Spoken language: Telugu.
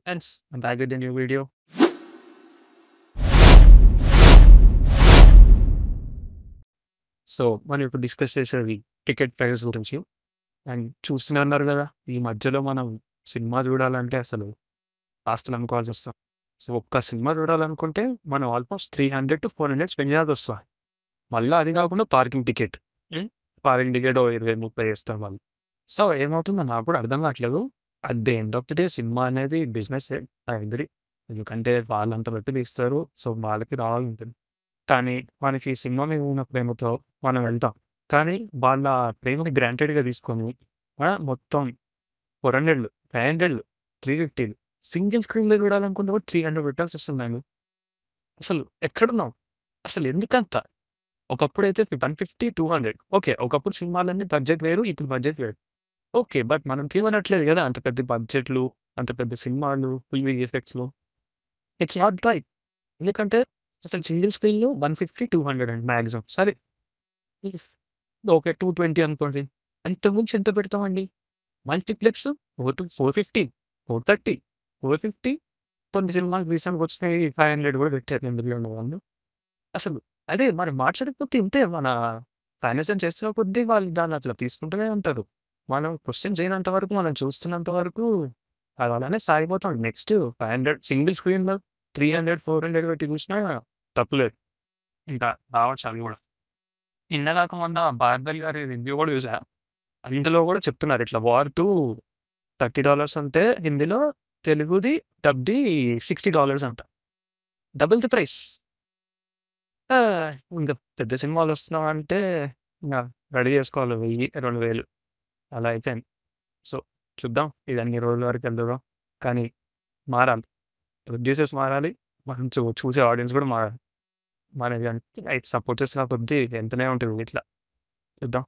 Hence, I'm back with a new video. So, మనం ఇప్పుడు డిస్కస్ చేసేది టికెట్ ప్రైసెస్ గురించి. అండ్ చూస్తూనే ఉన్నారు గదా! ఈ మధ్యలో మనం సినిమా చూడాలంటే అసలు ఆస్తులు అమ్ముకోవాల్సొస్తుంది. సో, ఒక్క సినిమా చూడాలనుకుంటే మనం ఆల్మోస్ట్ 300-400 స్పెండ్ చేయాల్సొస్తది. మళ్ళా అది కాకుండా పార్కింగ్ టికెట్. పార్కింగ్ టికెట్ ఓ 20, 30 ఏస్తారు వాళ్ళు. సో, ఏమవుతుందో నాకు కూడా అర్థం కావట్లేదు. At the end of the day cinema అనేది బిజినెస్సే. I agree. ఎందుకంటే వాళ్ళంత పెట్టి తీస్తారు. సో, వాళ్ళకి రావాలుంటుంది. కానీ మనకి ఈ సినిమా మీద ఉన్న ప్రేమతో మనం వెళ్తాం. కానీ వాళ్ళ ప్రేమని గ్రాంటెడ్‌గా తీసుకొని మొత్తం 400లు, 500లు, 350లు సింగిల్ స్క్రీన్‌లో చూడాలనుకుంటే కూడా 300 పెట్టాల్సొస్తుందండి. అసలు ఎక్కడున్నాం? అసలు ఎందుకంత? ఒకప్పుడైతే 150, 200 ఓకే. ఒకప్పుడు సినిమాలన్నీ బడ్జెట్ వేరు. ఇప్పుడు బడ్జెట్ వేరు. ఓకే. బట్ మనం తీయమనట్లేదు గదా! అంత పెద్ద బడ్జెట్‌లు, అంత పెద్ద సినిమాలు, ఫుల్ వీఎఫ్ఎక్స్‌లు. It's not right. ఎందుకంటే అసలు సింగిల్ స్క్రీన్‌లో 150, 200 అండి మాక్సిమం. సరే యెస్. ఓకే. 220 అనుకోండి. అంతకుమించి ఎంత పెడతామండి? మల్టీప్లెక్స్ 450, 430, 450 కొన్ని సినిమాలు రీసెంట్‌గా వచ్చినాయి 500 కూడా పెట్టారు ఎందులో వాళ్ళు. అసలు అదే మరి మార్చకపోతే ఇంతే మన ఫైనాన్సియల్ చేస్తున్న కొద్దీ వాళ్ళు దాన్ని అట్లా తీసుకుంటూనే ఉంటారు. మనం క్వెషన్ చేయనంత వరకు, మనం చూస్తున్నంత వరకు అది అలానే సాగిపోతాం. నెక్స్ట్ 500 సింగిల్ స్క్రీన్‌లో 300, 400 పెట్టి చూసినా తప్పులేదు. ఇంకా రావచ్చు అవి కూడా. నిన్నగాక మొన్న 'బార్బరి' గారి రివ్యూ కూడా చూసా. అందులో కూడా చెప్తున్నారు ఇట్లా 'వార్ 2' $30 అంటే హిందీలో, తెలుగుది డబ్‌ది $60 అంట. Double the price. ఆ! ఇంక పెద్ద సినిమాలొస్తున్నాయంటే ఇంగ రెడీ చేసుకోవాలి 1000, 2000 అలా అయిపోయింది. సో, చూద్దాం ఇది ఎన్ని రోజుల వరకు వెళ్తదో. కానీ మారాలి. ప్రొడ్యూసర్స్ మారాలి. మనం చూసే ఆడియన్స్ కూడా మారాలి. మనకి సపోర్ట్ చేస్తున్న కొద్దీ వెళ్తూనే ఉంటుంది ఇట్లా. చూద్దాం.